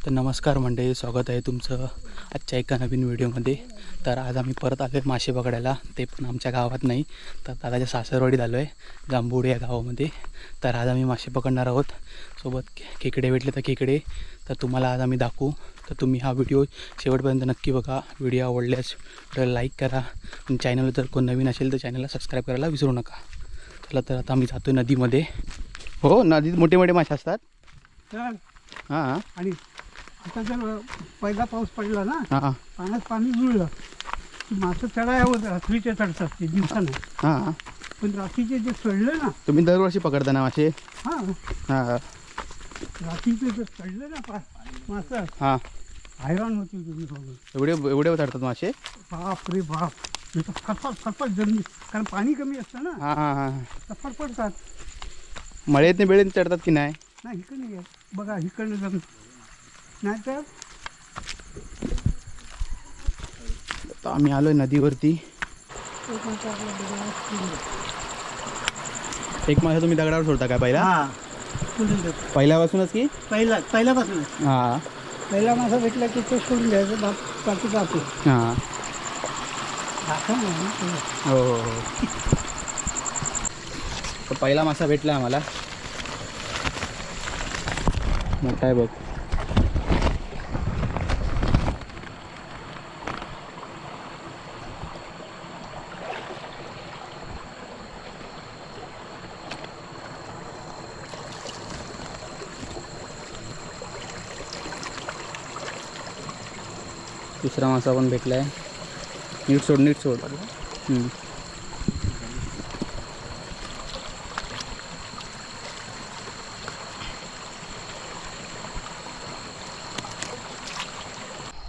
तर नमस्कार मंडळी, स्वागत आहे तुमचं आजच्या एका नवीन व्हिडिओमध्ये. तर आज आम्ही परत आलो आहे मासे पकडायला, ते पण आमच्या गावात नाही तर दादाच्या सासरवाडीत आलो आहे, जांभूड या गावामध्ये. तर आज आम्ही मासे पकडणार आहोत. सोबत खेकडे भेटले तर खेकडे, तर तुम्हाला आज आम्ही दाखवू. तर तुम्ही हा व्हिडिओ शेवटपर्यंत नक्की बघा. व्हिडिओ आवडल्यास व्हिडिओला लाईक करा आणि चॅनल जर कोण नवीन असेल तर चॅनलला सबस्क्राईब करायला विसरू नका. चला तर आता आम्ही जातो नदीमध्ये. हो, नदीत मोठे मोठे मासे असतात. तर हां आणि आता जर पहिला पाऊस पडला ना, हां पाण्यात पाणी जुळलं की मासे चढायवर रात्रीचे चढतात ते दिवसानं. हां. पण रात्रीचे जे चढले ना, तुम्ही दरवर्षी पकडता ना मासे? हां हां रात्रीचे जे चढले ना मासे, हां. हैराण होती तुम्ही बघून. एवढे एवढे चढतात मासे? बाप रे बाप, तिथं फटफट फटफट जमिनी, कारण पाणी कमी असतं ना, हां हां हां. फटफट पडतात. मळ्यातने बेळेत चढतात की नाही? नाही इकडे आहे बघा, इकडनं जम नाही तर आता आम्ही आलोय नदीवरती. एक मासा तुम्ही दगडावर सोडता काय पहिला? हां सोडून देतो. पहिल्यापासूनच की? पहिल्यापासूनच हां पहिला मासा भेटला की तो सोडून द्यायचं, बाकी जातो. हां. दाखव ना ते. हो हो हो. तर पहिला मासा भेटला आम्हाला, मोठा आहे बघ. दुसरा मासा पण भेटला आहे. नीट सोड नीट सोड.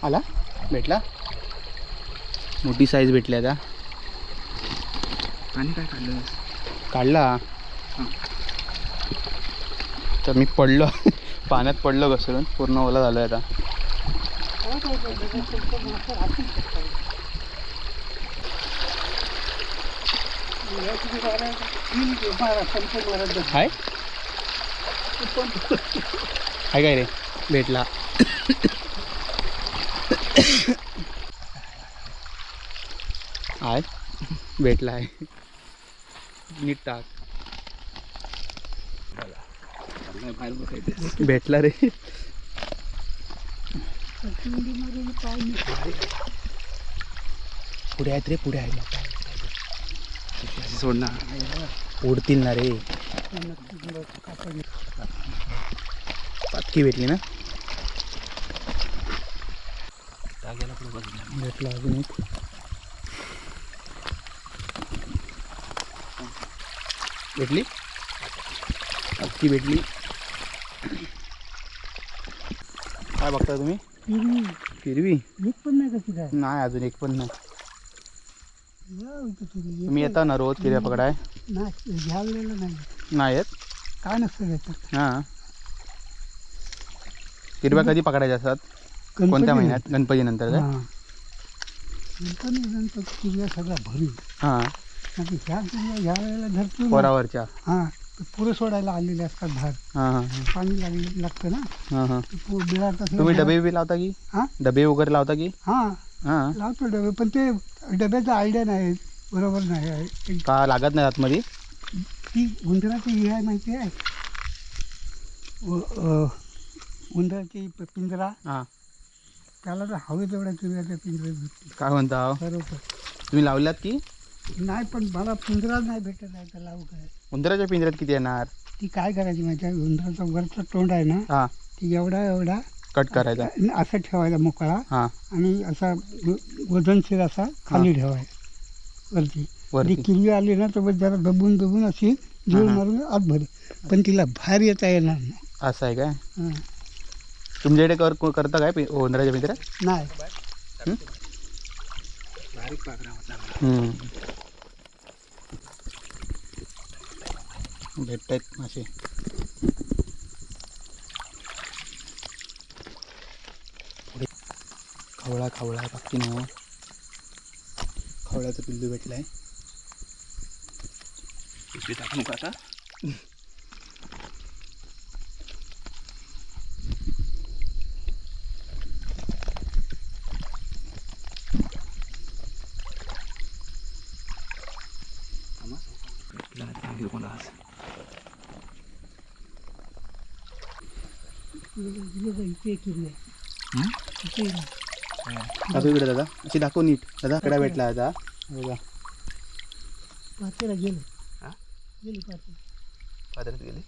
आला, भेटला, मोठी साईज भेटली आता. आणि काय काढलं? काढला. तर मी पडलो पाण्यात पडलो घसरून, पूर्ण ओला झालो आहे आता. हाय हाय काय रे? भेटला. आहे, भेटला आहे. नीट टाक. भेटला रे. पुढे आहेत रे, पुढे आहेत. सोड ना, उडतील ना रे. पातकी भेटली ना? भेटला अजून एक. भेटली, पातकी भेटली. काय बघता तुम्ही? फिरवी एक पण नाही कशी काय? नाही, अजून एक पण नाही. या इथं तुम्ही. तुम्ही येता ना रोज किऱ्या पकडाय? नाही घ्यावलेलं नाही, नाही येत. काय नसतं त्याच्यात. हां. किरव्या कधी पकडायच्या असतात? कोणत्या महिन्यात? गणपती नंतर काय? हां गणपती किल्ल्या सगळ्या भरून. हां. मग ह्या किल्ल्या ह्या वेळेला धरतो ना. पोरावरच्या. हां पुरं सोडायला आलेले असतात धार. हां हां पाणी लागतं ना. हां हां. बिळात तुम्ही डबे बी लावता की? हां डबे वगैरे लावता की? हां हां. लावतो डबे, पण ते डब्याचा आयडिया नाही बरोबर नाही. का लागत नाही आतमध्ये? ती उंदराची ही आहे माहिती आहे, उंदराची पिंजरा. हां. त्याला तर हवे तेवढ्या किल्ल्या त्या पिंजऱ्यात भेटते. काय म्हणता? बरोबर. तुम्ही लावल्यात की? नाही पण मला पिंजरा नाही भेटत आहे, तर लावू काय? उंदराच्या पिंजऱ्यात किती येणार? ती काय करायची माहिती आहे, उंदराचा वरचा तोंड आहे ना, हां. ती एवढा कट करायचा. असा ठेवायचा मोकळा, हां. आणि असा वजनशीर असा खाली ठेवायचा वरती. वरती. ती किल्ली आली ना तर जरा दबून अशी जीव मारून आत भर, पण तिला बाहेर येता येणार नाही. असं आहे काय? हां. तुमच्याकडे करता काय उंदराच्या पिंजऱ्यात? नाही. भेटत आहेत मासे. खवळा खवळा बाकी ना, खवळ्याचं पिल्लू भेटलाय. पिशवी टाकू नका आता. इथे किल्ले इथे दाखव इकडे दादा, अशी दाखव नीट दादा. कडा भेटला आता बघा. पातेला गेले हा? गेली पातेला. पात्रात गेले.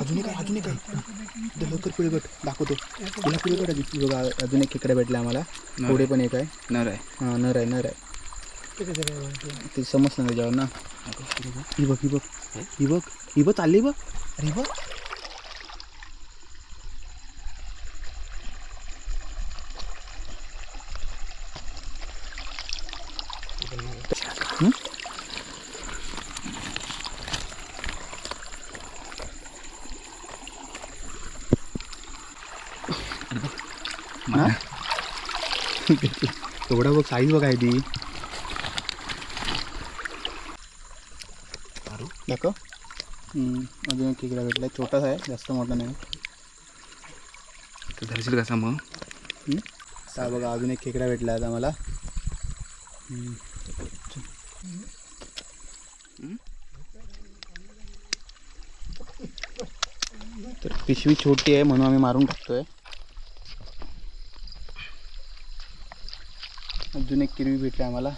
अजून एक आहे इथं लवकर पिळे गट दाखवतो. तिला पिळे गट आधी बघा. अजून एक खेकडा भेटला आम्हाला. पुढे पण एक आहे. नर आहे. हां नर आहे. ते समजलं त्याच्यावर ना. ही बघ चालली बघ. अरे बघ. एवढा बघ साईज बघ आहे ती. दाखव. अजून एक खेकडा भेटला. छोटासा आहे, जास्त मोठा नाही. धरशील कसा मग. हा बघा अजून एक खेकडा भेटला आता मला. तर पिशवी छोटी आहे म्हणून आम्ही मारून टाकतोय. अजून एक किरवी भेटली आम्हाला.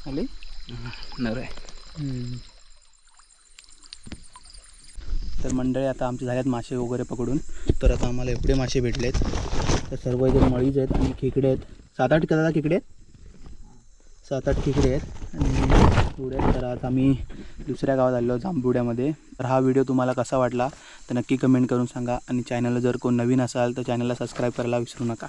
आली नर आहे. तर मंडळी आता आमचे झाल्यात मासे वगैरे पकडून. तर आता आम्हाला एवढे मासे भेटलेत. तर सर्व इथे मळीच आहेत आणि खेकडे आहेत. 7-8 कदाचा खेकडे आहेत. 7-8 खेकडे आहेत आणि एवढे आहेत. तर आता आम्ही दुसऱ्या गावात आलो जांभुड्यामध्ये. तर हा व्हिडिओ तुम्हाला कसा वाटला तर नक्की कमेंट करून सांगा. आणि चॅनलला जर कोण नवीन असाल तर चॅनलला सबस्क्राईब करायला विसरू नका.